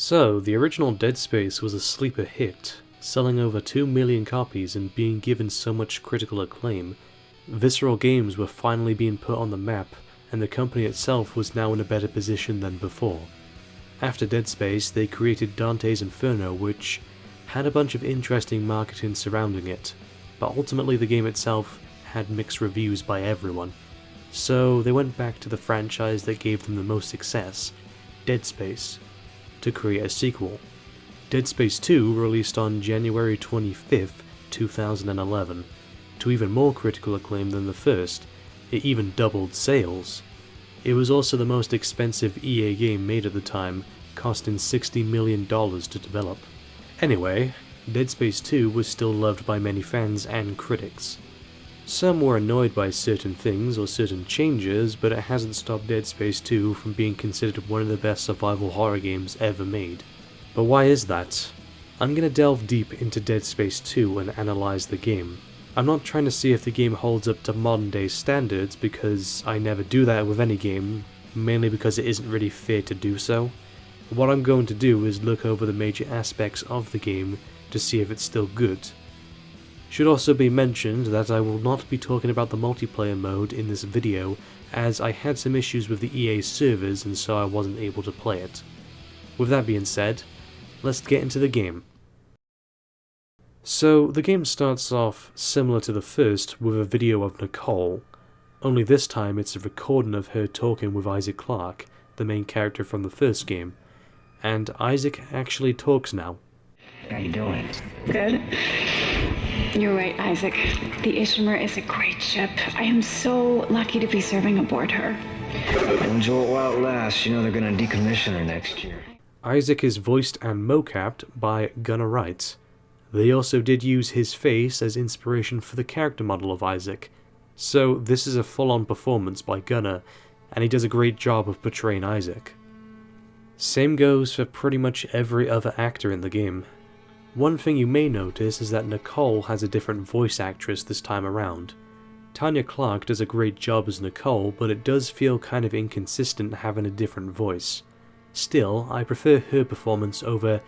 So, the original Dead Space was a sleeper hit, selling over 2 million copies and being given so much critical acclaim. Visceral Games were finally being put on the map, and the company itself was now in a better position than before. After Dead Space, they created Dante's Inferno, which had a bunch of interesting marketing surrounding it, but ultimately the game itself had mixed reviews by everyone. So they went back to the franchise that gave them the most success, Dead Space, to create a sequel. Dead Space 2 released on January 25th, 2011, to even more critical acclaim than the first. It even doubled sales. It was also the most expensive EA game made at the time, costing $60 million to develop. Anyway, Dead Space 2 was still loved by many fans and critics. Some were annoyed by certain things or certain changes, but it hasn't stopped Dead Space 2 from being considered one of the best survival horror games ever made. But why is that? I'm going to delve deep into Dead Space 2 and analyze the game. I'm not trying to see if the game holds up to modern day standards, because I never do that with any game, mainly because it isn't really fair to do so. What I'm going to do is look over the major aspects of the game to see if it's still good. Should also be mentioned that I will not be talking about the multiplayer mode in this video, as I had some issues with the EA servers and so I wasn't able to play it. With that being said, let's get into the game. So, the game starts off similar to the first with a video of Nicole, only this time it's a recording of her talking with Isaac Clarke, the main character from the first game, and Isaac actually talks now. How you doing? Good. You're right, Isaac. The Ishimar is a great ship. I am so lucky to be serving aboard her. Enjoy it while it lasts. You know they're gonna decommission her next year. Isaac is voiced and mocapped by Gunnar Wright. They also did use his face as inspiration for the character model of Isaac, so this is a full-on performance by Gunnar, and he does a great job of portraying Isaac. Same goes for pretty much every other actor in the game. One thing you may notice is that Nicole has a different voice actress this time around. Tanya Clark does a great job as Nicole, but it does feel kind of inconsistent having a different voice. Still, I prefer her performance over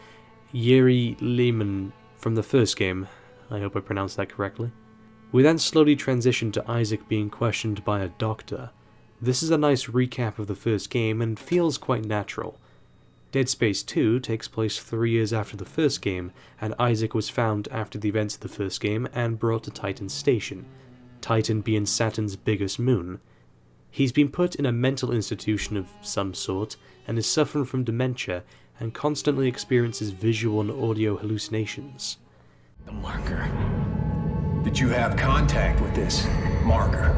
Yeri Lehman from the first game. I hope I pronounced that correctly. We then slowly transition to Isaac being questioned by a doctor. This is a nice recap of the first game and feels quite natural. Dead Space 2 takes place 3 years after the first game, and Isaac was found after the events of the first game and brought to Titan Station, Titan being Saturn's biggest moon. He's been put in a mental institution of some sort, and is suffering from dementia, and constantly experiences visual and audio hallucinations. The marker. Did you have contact with this marker?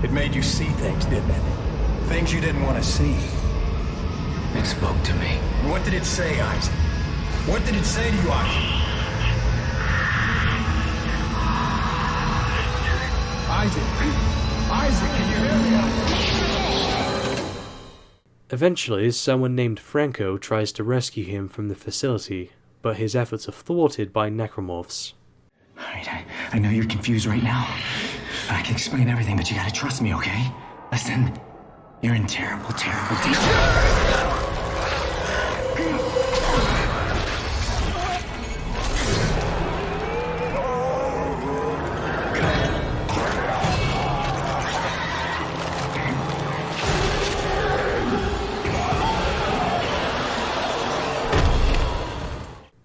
It made you see things, didn't it? Things you didn't want to see. It spoke to me. What did it say, Isaac? What did it say to you, Isaac? Isaac, can you hear me? Eventually, someone named Franco tries to rescue him from the facility, but his efforts are thwarted by necromorphs. Alright, I know you're confused right now. I can explain everything, but you gotta trust me, okay? Listen, you're in terrible danger.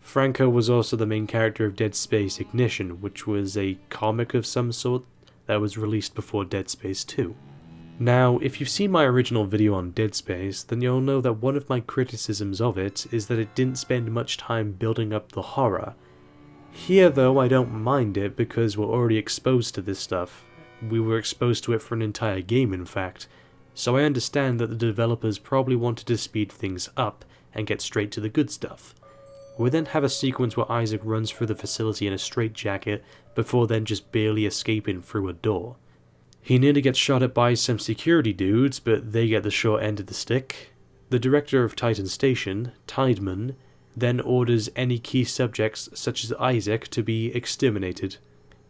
Franco was also the main character of Dead Space Ignition, which was a comic of some sort that was released before Dead Space 2. Now, if you've seen my original video on Dead Space, then you'll know that one of my criticisms of it is that it didn't spend much time building up the horror. Here though, I don't mind it because we're already exposed to this stuff. We were exposed to it for an entire game in fact, so I understand that the developers probably wanted to speed things up and get straight to the good stuff. We then have a sequence where Isaac runs through the facility in a straitjacket before then just barely escaping through a door. He nearly gets shot at by some security dudes, but they get the short end of the stick. The director of Titan Station, Tideman, then orders any key subjects such as Isaac to be exterminated.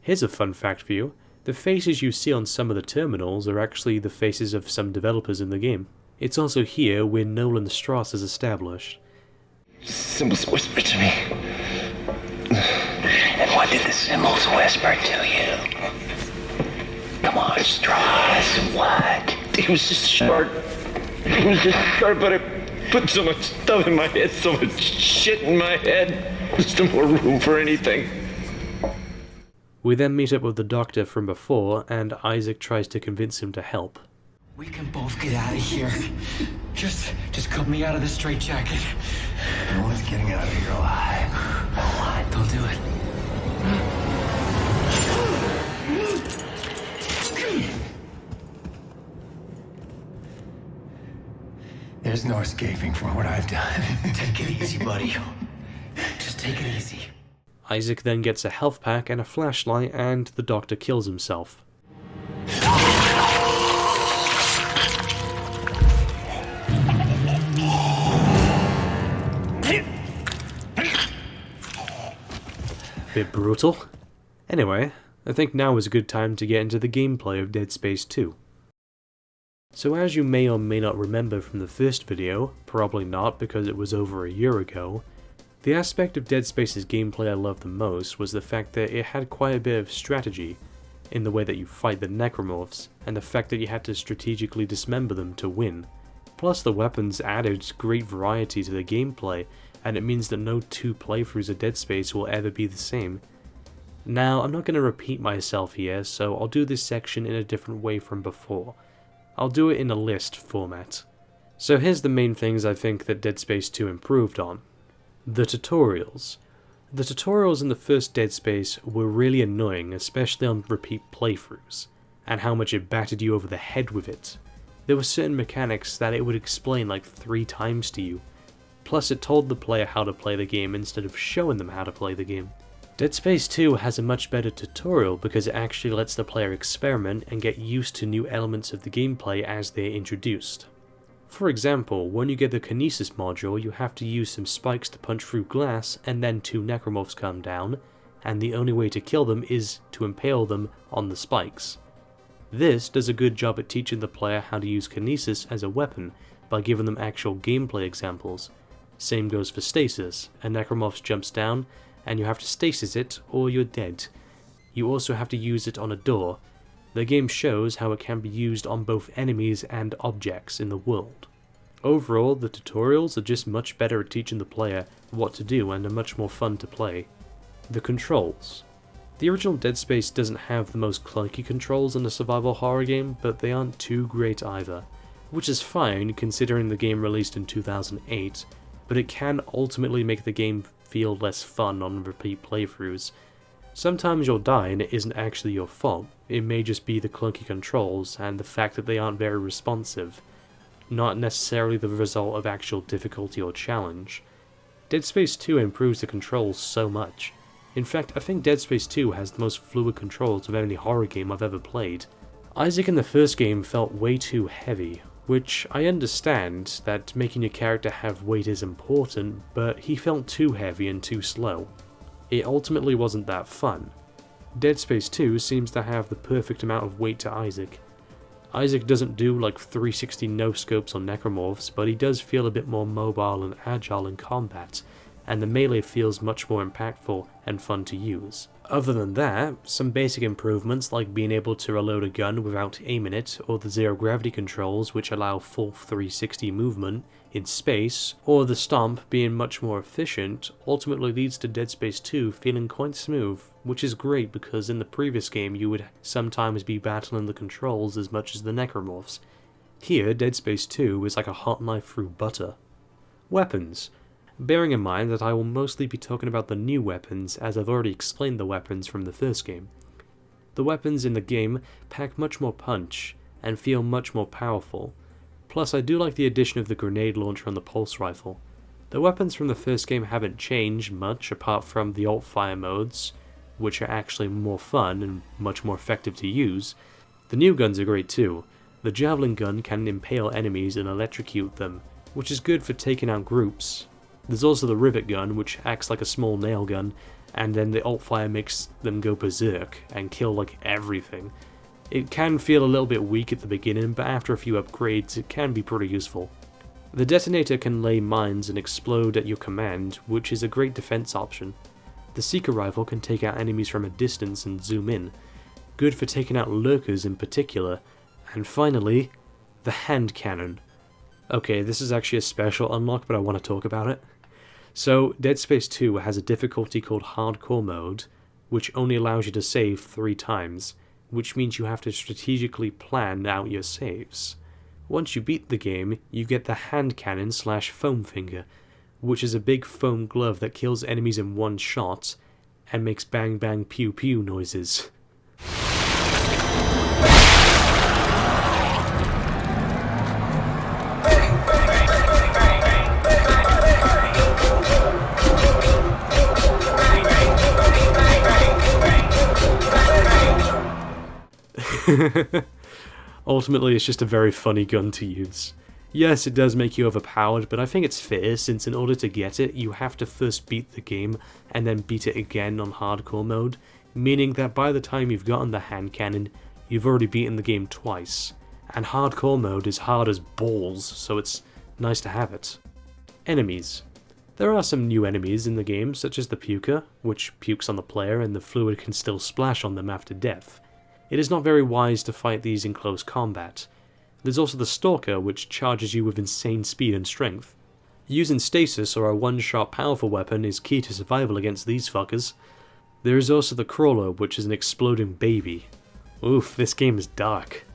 Here's a fun fact for you. The faces you see on some of the terminals are actually the faces of some developers in the game. It's also here where Nolan Strauss is established. Symbols whisper to me. And what did the symbols whisper to you? Come on, Strauss, what? It was just short. It was just short, but I put so much stuff in my head, so much shit in my head. There's no more room for anything. We then meet up with the doctor from before, and Isaac tries to convince him to help. We can both get out of here. Just cut me out of this straitjacket. No one's getting out of here alive. Don't do it. There's no escaping from what I've done. Take it easy, buddy. Just take it easy. Isaac then gets a health pack and a flashlight, and the doctor kills himself. Bit brutal. Anyway, I think now is a good time to get into the gameplay of Dead Space 2. So as you may or may not remember from the first video, probably not because it was over a year ago, the aspect of Dead Space's gameplay I loved the most was the fact that it had quite a bit of strategy in the way that you fight the necromorphs, and the fact that you had to strategically dismember them to win. Plus the weapons added great variety to the gameplay, and it means that no two playthroughs of Dead Space will ever be the same. Now, I'm not going to repeat myself here, so I'll do this section in a different way from before. I'll do it in a list format. So here's the main things I think that Dead Space 2 improved on. The tutorials. The tutorials in the first Dead Space were really annoying, especially on repeat playthroughs, and how much it battered you over the head with it. There were certain mechanics that it would explain like 3 times to you. Plus it told the player how to play the game instead of showing them how to play the game. Dead Space 2 has a much better tutorial because it actually lets the player experiment and get used to new elements of the gameplay as they're introduced. For example, when you get the Kinesis module, you have to use some spikes to punch through glass and then 2 necromorphs come down, and the only way to kill them is to impale them on the spikes. This does a good job at teaching the player how to use Kinesis as a weapon by giving them actual gameplay examples. Same goes for stasis. A necromorph jumps down, and you have to stasis it or you're dead. You also have to use it on a door. The game shows how it can be used on both enemies and objects in the world. Overall, the tutorials are just much better at teaching the player what to do and are much more fun to play. The controls. The original Dead Space doesn't have the most clunky controls in a survival horror game, but they aren't too great either, which is fine considering the game released in 2008, but it can ultimately make the game feel less fun on repeat playthroughs. Sometimes you'll die and it isn't actually your fault, it may just be the clunky controls and the fact that they aren't very responsive, not necessarily the result of actual difficulty or challenge. Dead Space 2 improves the controls so much. In fact, I think Dead Space 2 has the most fluid controls of any horror game I've ever played. Isaac in the first game felt way too heavy, which I understand that making your character have weight is important, but he felt too heavy and too slow. It ultimately wasn't that fun. Dead Space 2 seems to have the perfect amount of weight to Isaac. Isaac doesn't do like 360 no-scopes on necromorphs, but he does feel a bit more mobile and agile in combat, and the melee feels much more impactful and fun to use. Other than that, some basic improvements like being able to reload a gun without aiming it, or the zero gravity controls which allow full 360 movement in space, or the stomp being much more efficient, ultimately leads to Dead Space 2 feeling quite smooth, which is great because in the previous game you would sometimes be battling the controls as much as the necromorphs. Here, Dead Space 2 is like a hot knife through butter. Weapons. Bearing in mind that I will mostly be talking about the new weapons, as I've already explained the weapons from the first game. The weapons in the game pack much more punch, and feel much more powerful. Plus I do like the addition of the grenade launcher on the pulse rifle. The weapons from the first game haven't changed much apart from the alt-fire modes, which are actually more fun and much more effective to use. The new guns are great too. The javelin gun can impale enemies and electrocute them, which is good for taking out groups. There's also the rivet gun, which acts like a small nail gun, and then the alt-fire makes them go berserk and kill like everything. It can feel a little bit weak at the beginning, but after a few upgrades it can be pretty useful. The detonator can lay mines and explode at your command, which is a great defense option. The Seeker rifle can take out enemies from a distance and zoom in, good for taking out lurkers in particular. And finally, the hand cannon. Okay, this is actually a special unlock, but I want to talk about it. So, Dead Space 2 has a difficulty called Hardcore Mode, which only allows you to save 3 times, which means you have to strategically plan out your saves. Once you beat the game, you get the hand cannon / foam finger, which is a big foam glove that kills enemies in one shot and makes bang bang pew pew noises. Ultimately, it's just a very funny gun to use. Yes, it does make you overpowered, but I think it's fair, since in order to get it, you have to first beat the game, and then beat it again on hardcore mode, meaning that by the time you've gotten the hand cannon, you've already beaten the game twice. And hardcore mode is hard as balls, so it's nice to have it. Enemies. There are some new enemies in the game, such as the Puker, which pukes on the player and the fluid can still splash on them after death. It is not very wise to fight these in close combat. There's also the Stalker, which charges you with insane speed and strength. Using stasis or a one-shot powerful weapon is key to survival against these fuckers. There is also the Crawler, which is an exploding baby. Oof, this game is dark.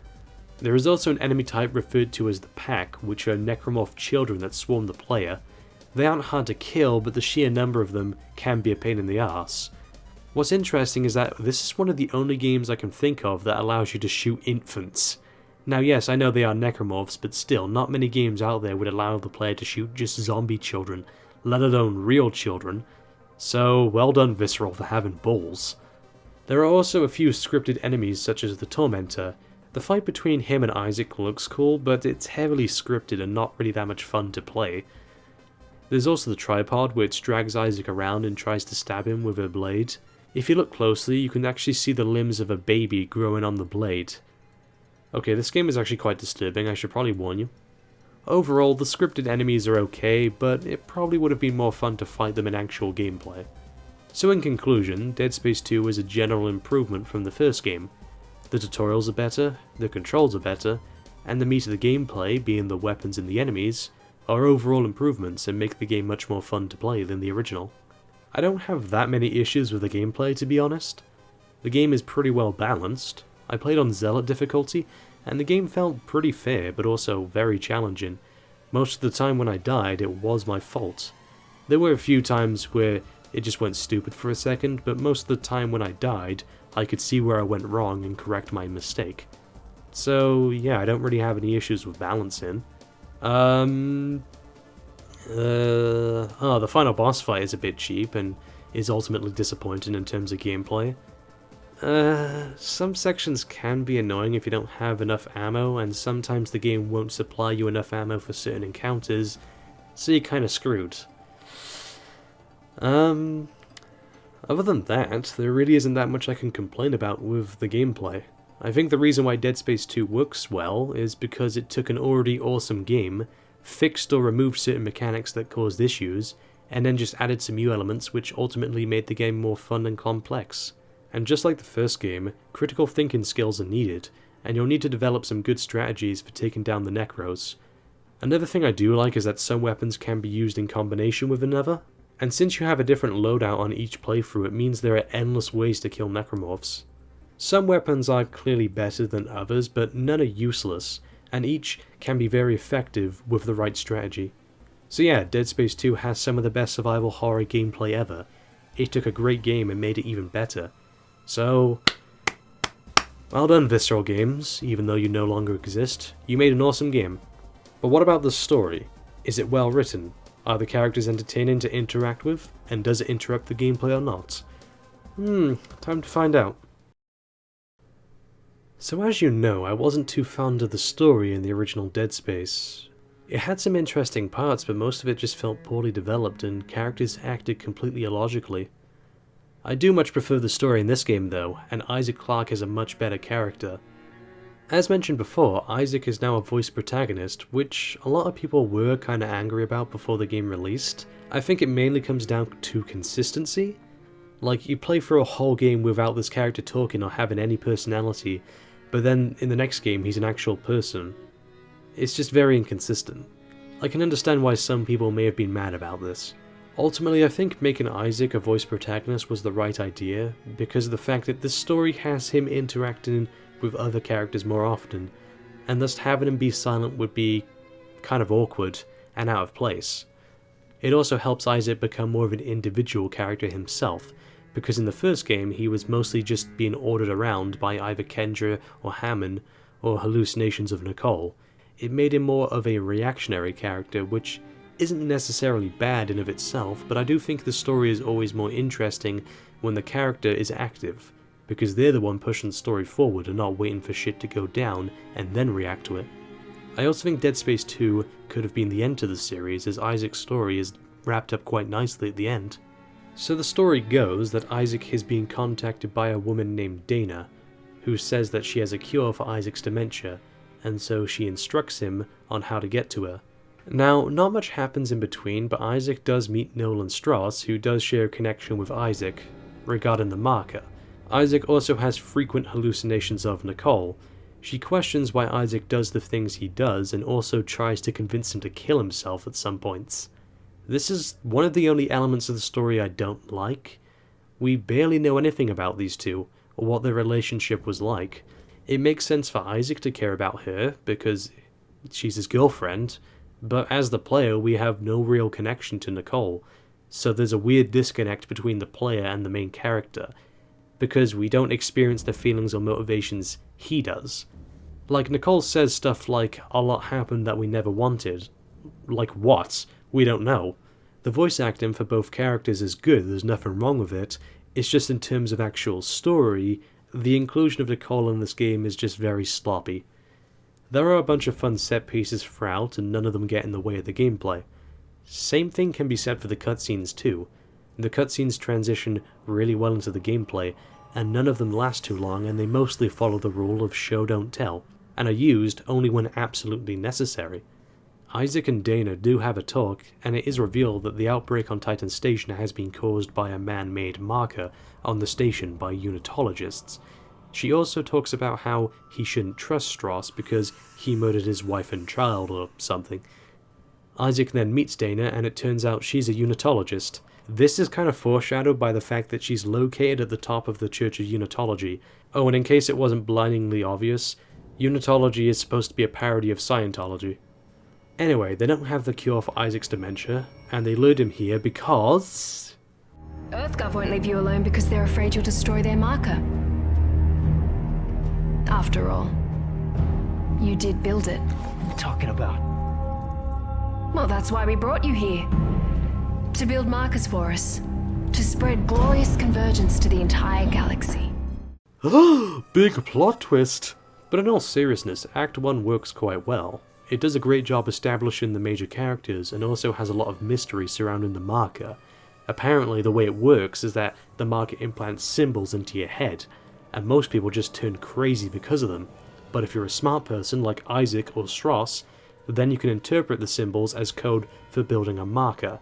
There is also an enemy type referred to as the Pack, which are necromorph children that swarm the player. They aren't hard to kill, but the sheer number of them can be a pain in the arse. What's interesting is that this is one of the only games I can think of that allows you to shoot infants. Now yes, I know they are necromorphs, but still, not many games out there would allow the player to shoot just zombie children, let alone real children. So, well done Visceral for having balls. There are also a few scripted enemies such as the Tormentor. The fight between him and Isaac looks cool, but it's heavily scripted and not really that much fun to play. There's also the Tripod, which drags Isaac around and tries to stab him with a blade. If you look closely, you can actually see the limbs of a baby growing on the blade. Okay, this game is actually quite disturbing, I should probably warn you. Overall, the scripted enemies are okay, but it probably would have been more fun to fight them in actual gameplay. So in conclusion, Dead Space 2 is a general improvement from the first game. The tutorials are better, the controls are better, and the meat of the gameplay, being the weapons and the enemies, are overall improvements and make the game much more fun to play than the original. I don't have that many issues with the gameplay, to be honest. The game is pretty well balanced. I played on Zealot difficulty, and the game felt pretty fair, but also very challenging. Most of the time when I died, it was my fault. There were a few times where it just went stupid for a second, but most of the time when I died, I could see where I went wrong and correct my mistake. So yeah, I don't really have any issues with balancing. The final boss fight is a bit cheap and is ultimately disappointing in terms of gameplay. Some sections can be annoying if you don't have enough ammo, and sometimes the game won't supply you enough ammo for certain encounters, so you're kinda screwed. Other than that, there really isn't that much I can complain about with the gameplay. I think the reason why Dead Space 2 works well is because it took an already awesome game, fixed or removed certain mechanics that caused issues, and then just added some new elements which ultimately made the game more fun and complex. And just like the first game, critical thinking skills are needed, and you'll need to develop some good strategies for taking down the Necros. Another thing I do like is that some weapons can be used in combination with another, and since you have a different loadout on each playthrough, it means there are endless ways to kill Necromorphs. Some weapons are clearly better than others, but none are useless, and each can be very effective with the right strategy. So yeah, Dead Space 2 has some of the best survival horror gameplay ever. It took a great game and made it even better. So, well done Visceral Games, even though you no longer exist. You made an awesome game. But what about the story? Is it well written? Are the characters entertaining to interact with? And does it interrupt the gameplay or not? Time to find out. So as you know, I wasn't too fond of the story in the original Dead Space. It had some interesting parts, but most of it just felt poorly developed and characters acted completely illogically. I do much prefer the story in this game though, and Isaac Clarke is a much better character. As mentioned before, Isaac is now a voice protagonist, which a lot of people were kinda angry about before the game released. I think it mainly comes down to consistency. Like, you play through a whole game without this character talking or having any personality, but then in the next game he's an actual person. It's just very inconsistent. I can understand why some people may have been mad about this. Ultimately, I think making Isaac a voice protagonist was the right idea, because of the fact that this story has him interacting with other characters more often, and thus having him be silent would be kind of awkward and out of place. It also helps Isaac become more of an individual character himself, because in the first game he was mostly just being ordered around by either Kendra or Hammond, or hallucinations of Nicole. It made him more of a reactionary character, which isn't necessarily bad in of itself, but I do think the story is always more interesting when the character is active, because they're the one pushing the story forward and not waiting for shit to go down and then react to it. I also think Dead Space 2 could have been the end to the series, as Isaac's story is wrapped up quite nicely at the end. So the story goes that Isaac is being contacted by a woman named Dana, who says that she has a cure for Isaac's dementia, and so she instructs him on how to get to her. Now, not much happens in between, but Isaac does meet Nolan Strauss, who does share a connection with Isaac regarding the marker. Isaac also has frequent hallucinations of Nicole. She questions why Isaac does the things he does, and also tries to convince him to kill himself at some points. This is one of the only elements of the story I don't like. We barely know anything about these two, or what their relationship was like. It makes sense for Isaac to care about her, because she's his girlfriend, but as the player we have no real connection to Nicole, so there's a weird disconnect between the player and the main character, because we don't experience the feelings or motivations he does. Like, Nicole says stuff like, "A lot happened that we never wanted." Like what? We don't know. The voice acting for both characters is good, there's nothing wrong with it. It's just in terms of actual story, the inclusion of Nicole in this game is just very sloppy. There are a bunch of fun set pieces throughout, and none of them get in the way of the gameplay. Same thing can be said for the cutscenes too. The cutscenes transition really well into the gameplay, and none of them last too long, and they mostly follow the rule of show don't tell, and are used only when absolutely necessary. Isaac and Dana do have a talk, and it is revealed that the outbreak on Titan Station has been caused by a man-made marker on the station by unitologists. She also talks about how he shouldn't trust Strauss because he murdered his wife and child or something. Isaac then meets Dana, and it turns out she's a unitologist. This is kind of foreshadowed by the fact that she's located at the top of the Church of Unitology. Oh, and in case it wasn't blindingly obvious, Unitology is supposed to be a parody of Scientology. Anyway, they don't have the cure for Isaac's dementia, and they lured him here because... EarthGov won't leave you alone because they're afraid you'll destroy their marker. After all, you did build it. What are you talking about? Well, that's why we brought you here. To build markers for us. To spread glorious convergence to the entire galaxy. Big plot twist! But in all seriousness, Act 1 works quite well. It does a great job establishing the major characters, and also has a lot of mystery surrounding the marker. Apparently the way it works is that the marker implants symbols into your head, and most people just turn crazy because of them. But if you're a smart person like Isaac or Strauss, then you can interpret the symbols as code for building a marker.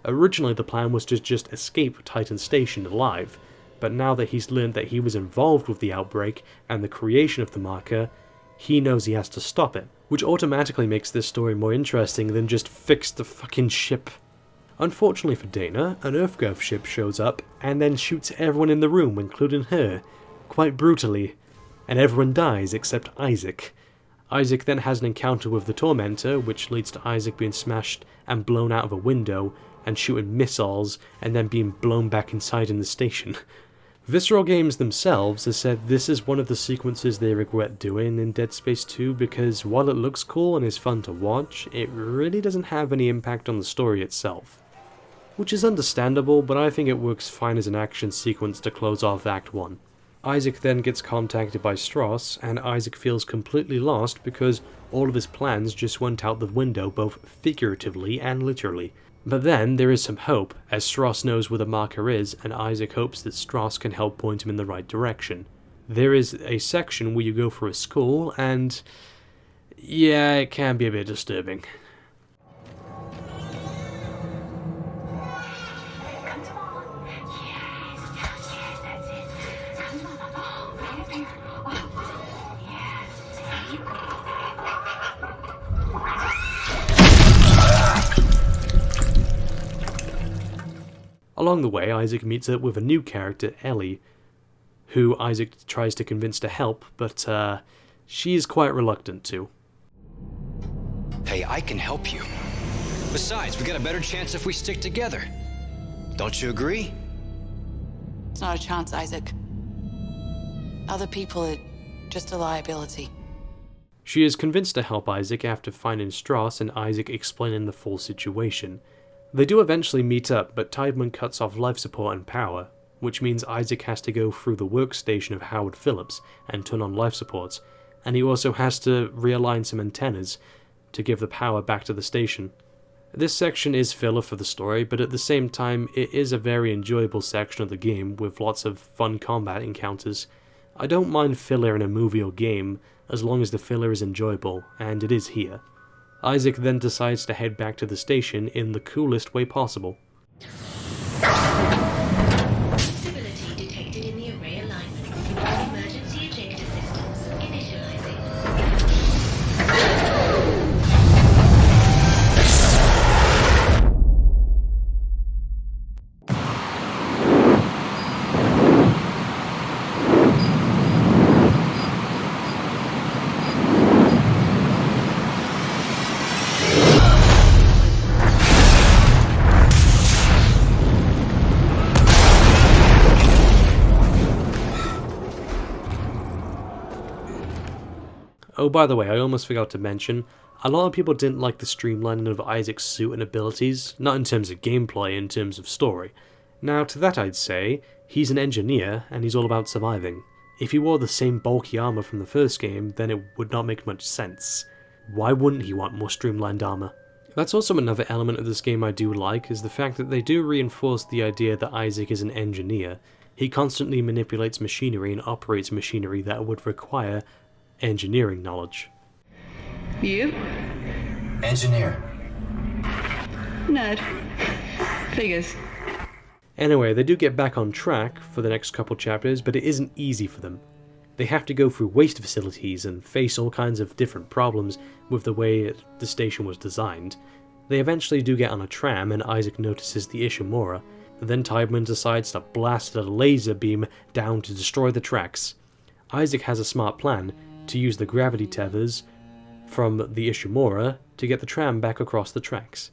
Originally the plan was to just escape Titan Station alive, but now that he's learned that he was involved with the outbreak and the creation of the marker, he knows he has to stop it, which automatically makes this story more interesting than just fix the fucking ship. Unfortunately for Dana, an EarthGov ship shows up and then shoots everyone in the room, including her, quite brutally, and everyone dies except Isaac. Isaac then has an encounter with the Tormentor, which leads to Isaac being smashed and blown out of a window, and shooting missiles, and then being blown back inside in the station. Visceral Games themselves has said this is one of the sequences they regret doing in Dead Space 2 because while it looks cool and is fun to watch, it really doesn't have any impact on the story itself. Which is understandable, but I think it works fine as an action sequence to close off Act 1. Isaac then gets contacted by Strauss, and Isaac feels completely lost because all of his plans just went out the window both figuratively and literally. But then there is some hope, as Strauss knows where the marker is, and Isaac hopes that Strauss can help point him in the right direction. there is a section where you go for a school, and yeah, it can be a bit disturbing. Along the way, Isaac meets up with a new character, Ellie, who Isaac tries to convince to help, but she is quite reluctant to. Hey, I can help you. Besides, we got a better chance if we stick together. Don't you agree? It's not a chance, Isaac. Other people are just a liability. She is convinced to help Isaac after finding Strauss and Isaac explaining the full situation. They do eventually meet up, but Tiedemann cuts off life support and power, which means Isaac has to go through the workstation of Howard Phillips and turn on life supports, and he also has to realign some antennas to give the power back to the station. This section is filler for the story, but at the same time it is a very enjoyable section of the game with lots of fun combat encounters. I don't mind filler in a movie or game as long as the filler is enjoyable, and it is here. Isaac then decides to head back to the station in the coolest way possible. Stability detected in the array alignment. Emergency ejector systems initializing. Oh, by the way, I almost forgot to mention, a lot of people didn't like the streamlining of Isaac's suit and abilities, not in terms of gameplay, in terms of story. Now, to that I'd say, he's an engineer, and he's all about surviving. If he wore the same bulky armor from the first game, then it would not make much sense. Why wouldn't he want more streamlined armor? That's also another element of this game I do like, is the fact that they do reinforce the idea that Isaac is an engineer. He constantly manipulates machinery and operates machinery that would require engineering knowledge. You? Engineer. Nerd. Figures. Anyway, they do get back on track for the next couple chapters, but it isn't easy for them. They have to go through waste facilities and face all kinds of different problems with the way the station was designed. They eventually do get on a tram and Isaac notices the Ishimura, and then Tiedemann decides to blast a laser beam down to destroy the tracks. Isaac has a smart plan to use the gravity tethers from the Ishimura to get the tram back across the tracks.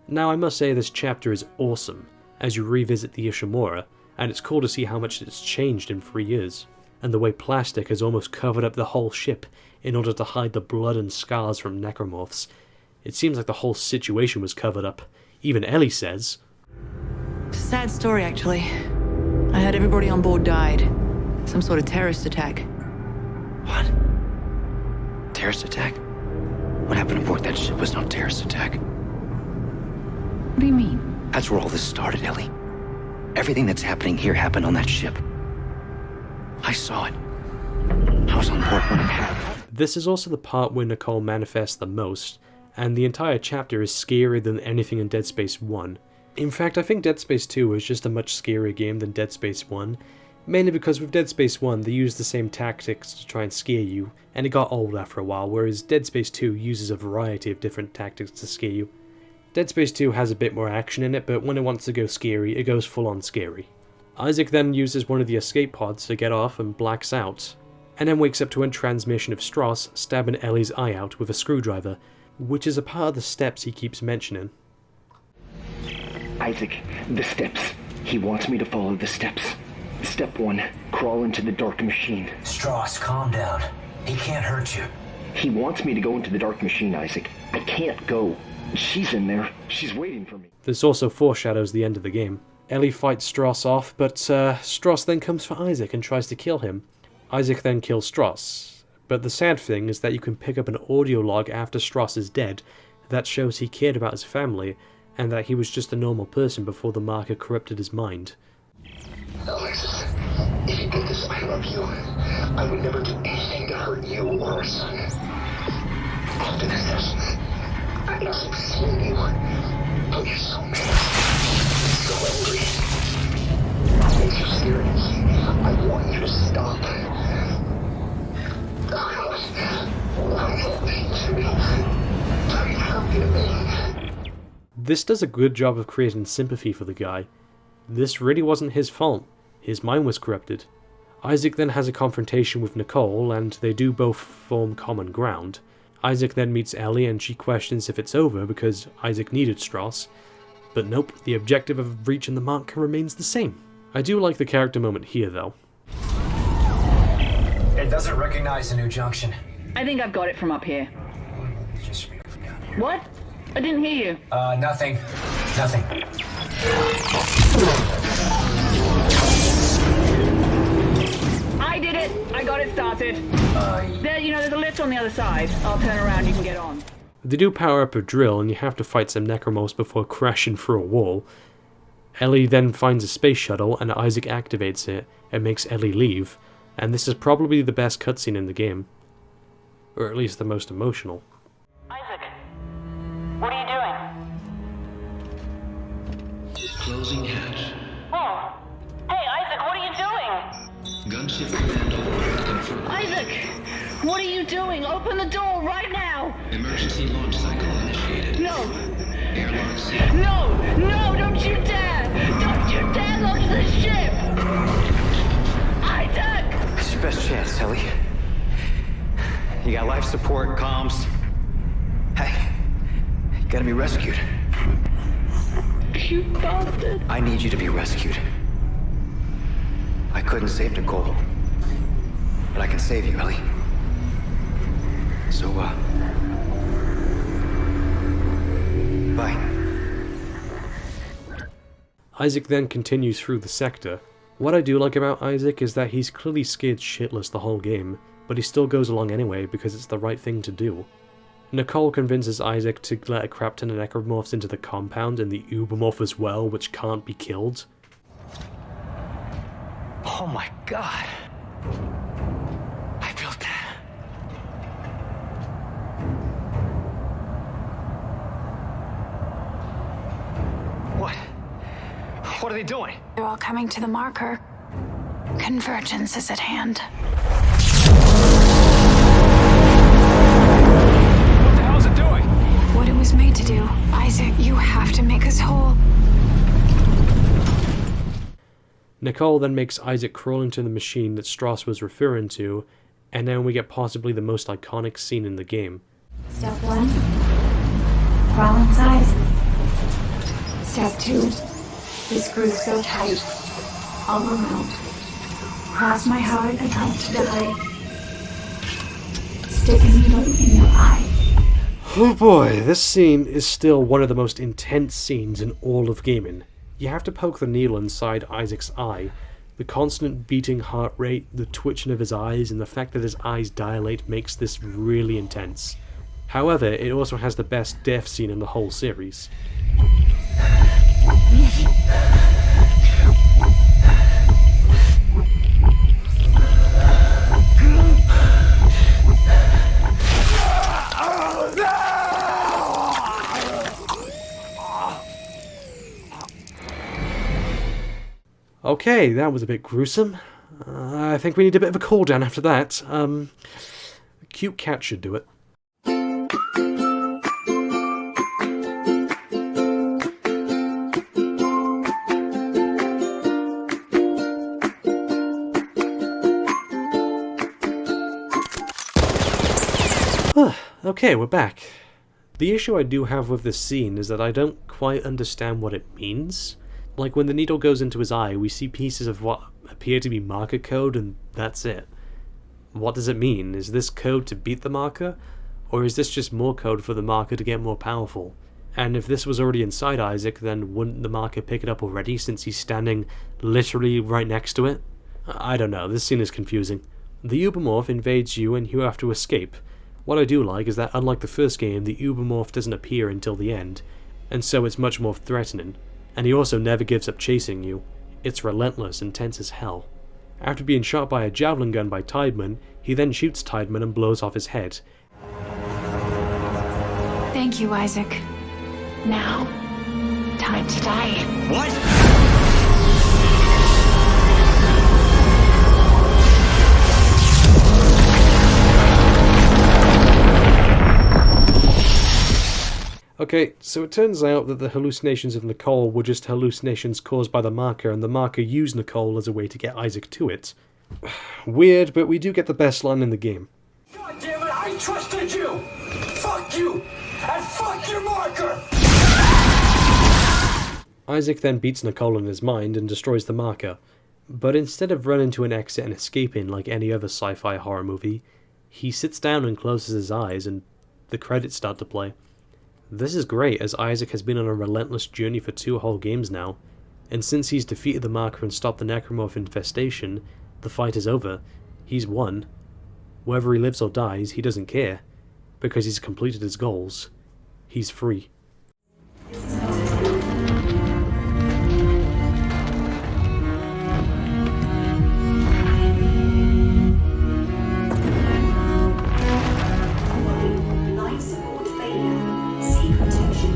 Now I must say this chapter is awesome as you revisit the Ishimura, and it's cool to see how much it's changed in 3 years, and the way plastic has almost covered up the whole ship in order to hide the blood and scars from necromorphs. It seems like the whole situation was covered up. Even Ellie says, It's a sad story, actually. I heard everybody on board died. Some sort of terrorist attack. What? Terrorist attack? What happened aboard that ship was no terrorist attack. What do you mean? That's where all this started, Ellie. Everything that's happening here happened on that ship. I saw it. I was on board when it happened. This is also the part where Nicole manifests the most, and the entire chapter is scarier than anything in Dead Space 1. In fact, I think Dead Space 2 is just a much scarier game than Dead Space 1, mainly because with Dead Space 1 they used the same tactics to try and scare you, and it got old after a while, whereas Dead Space 2 uses a variety of different tactics to scare you. Dead Space 2 has a bit more action in it, but when it wants to go scary, it goes full on scary. Isaac then uses one of the escape pods to get off and blacks out, and then wakes up to a transmission of Strauss stabbing Ellie's eye out with a screwdriver, which is a part of the steps he keeps mentioning. Isaac, the steps. He wants me to follow the steps. Step 1, crawl into the dark machine. Strauss, calm down. He can't hurt you. He wants me to go into the dark machine, Isaac. I can't go. She's in there. She's waiting for me. This also foreshadows the end of the game. Ellie fights Strauss off, but Strauss then comes for Isaac and tries to kill him. Isaac then kills Strauss. But the sad thing is that you can pick up an audio log after Strauss is dead that shows he cared about his family and that he was just a normal person before the marker corrupted his mind. Alexis, If you get this, I love you. I would never do anything to hurt you or our son. After the session, I keep seeing you. Oh, you're so mad. So angry. It's your spirit. I want you to stop. This does a good job of creating sympathy for the guy. This really wasn't his fault. His mind was corrupted. Isaac then has a confrontation with Nicole, and they do both form common ground. Isaac then meets Ellie, and she questions if it's over because Isaac needed Strauss. But nope, the objective of reaching the marker remains the same. I do like the character moment here, though. It doesn't recognize the new junction. I think I've got it from up here. What? I didn't hear you. Nothing. Nothing. I did it! I got it started. There's a lift on the other side. I'll turn around, you can get on. They do power up a drill, and you have to fight some necromorphs before crashing through a wall. Ellie then finds a space shuttle, and Isaac activates it, and makes Ellie leave. And this is probably the best cutscene in the game. Or at least the most emotional. Isaac, what are you doing? Closing hatch. Oh. Hey, Isaac, what are you doing? Gunship command override confirmed. Isaac, what are you doing? Open the door right now! Emergency launch cycle initiated. No! Airlock set. No! No, don't you dare! Don't you dare launch the ship! Isaac! It's your best chance, Ellie. You got life support, comms. Hey, you gotta be rescued. You bastard. I need you to be rescued. I couldn't save Nicole, but I can save you, Ellie. So, bye. Isaac then continues through the sector. What I do like about Isaac is that he's clearly scared shitless the whole game, but he still goes along anyway because it's the right thing to do. Nicole convinces Isaac to let a crap ton of necromorphs into the compound and the Ubermorph as well, which can't be killed. Oh my god. I built that. What? What are they doing? They're all coming to the marker. Convergence is at hand. What the hell is it doing? What it was made to do. Isaac, you have to make us whole. Nicole then makes Isaac crawl into the machine that Strauss was referring to, and then we get possibly the most iconic scene in the game. Step 1. Crawl inside. Step 2. The screws so tight. I'll remount. Cross my heart and hope to die. Stick a needle in your eye. Oh boy, this scene is still one of the most intense scenes in all of gaming. You have to poke the needle inside Isaac's eye. The constant beating heart rate, the twitching of his eyes, and the fact that his eyes dilate makes this really intense. However, it also has the best death scene in the whole series. Okay, that was a bit gruesome. I think we need a bit of a cool down after that. Cute cat should do it. Okay, we're back. The issue I do have with this scene is that I don't quite understand what it means. Like, when the needle goes into his eye, we see pieces of what appear to be marker code, and that's it. What does it mean? Is this code to beat the marker? Or is this just more code for the marker to get more powerful? And if this was already inside Isaac, then wouldn't the marker pick it up already since he's standing literally right next to it? I don't know, this scene is confusing. The Ubermorph invades you and you have to escape. What I do like is that unlike the first game, the Ubermorph doesn't appear until the end, and so it's much more threatening. And he also never gives up chasing you. It's relentless and tense as hell. After being shot by a javelin gun by Tideman, he then shoots Tideman and blows off his head. Thank you, Isaac. Now, time to die. What? Okay, so it turns out that the hallucinations of Nicole were just hallucinations caused by the marker, and the marker used Nicole as a way to get Isaac to it. Weird, but we do get the best line in the game. God damn it, I trusted you! Fuck you! And fuck your marker! Isaac then beats Nicole in his mind and destroys the marker, but instead of running to an exit and escaping like any other sci-fi horror movie, he sits down and closes his eyes and the credits start to play. This is great, as Isaac has been on a relentless journey for 2 whole games now, and since he's defeated the marker and stopped the necromorph infestation, the fight is over. He's won. Whether he lives or dies, he doesn't care, because he's completed his goals. He's free. Life support failure. Seek protection.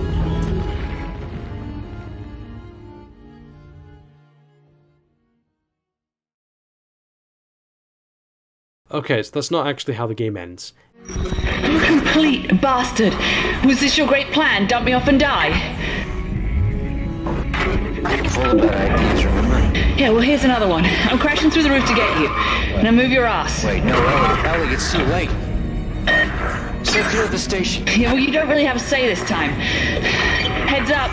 Okay, so that's not actually how the game ends. You complete bastard! Was this your great plan? Dump me off and die? Full of bad ideas, remember? Yeah, well, here's another one. I'm crashing through the roof to get you. Now move your ass. Wait, no, Ellie, it's too late. Stay clear of the station. Yeah, well, you don't really have a say this time. Heads up.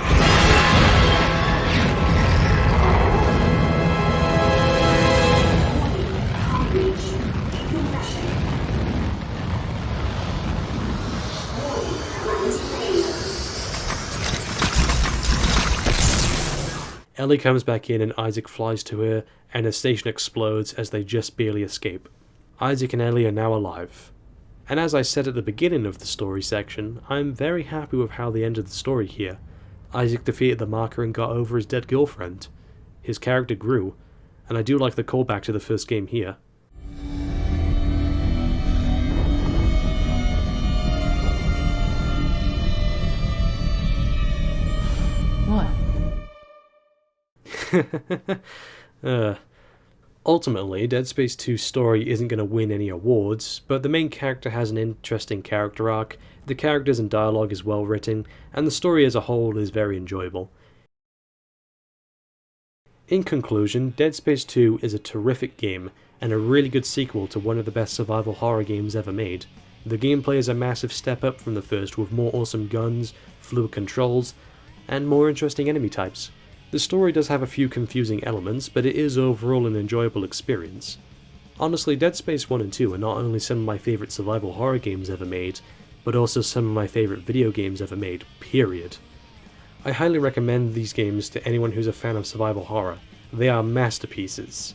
Ellie comes back in and Isaac flies to her, and the station explodes as they just barely escape. Isaac and Ellie are now alive. And as I said at the beginning of the story section, I'm very happy with how they ended the story here. Isaac defeated the marker and got over his dead girlfriend. His character grew, and I do like the callback to the first game here. What? Ultimately, Dead Space 2's story isn't going to win any awards, but the main character has an interesting character arc, the characters and dialogue is well written, and the story as a whole is very enjoyable. In conclusion, Dead Space 2 is a terrific game, and a really good sequel to one of the best survival horror games ever made. The gameplay is a massive step up from the first, with more awesome guns, fluid controls, and more interesting enemy types. The story does have a few confusing elements, but it is overall an enjoyable experience. Honestly, Dead Space 1 and 2 are not only some of my favourite survival horror games ever made, but also some of my favourite video games ever made, period. I highly recommend these games to anyone who's a fan of survival horror. They are masterpieces.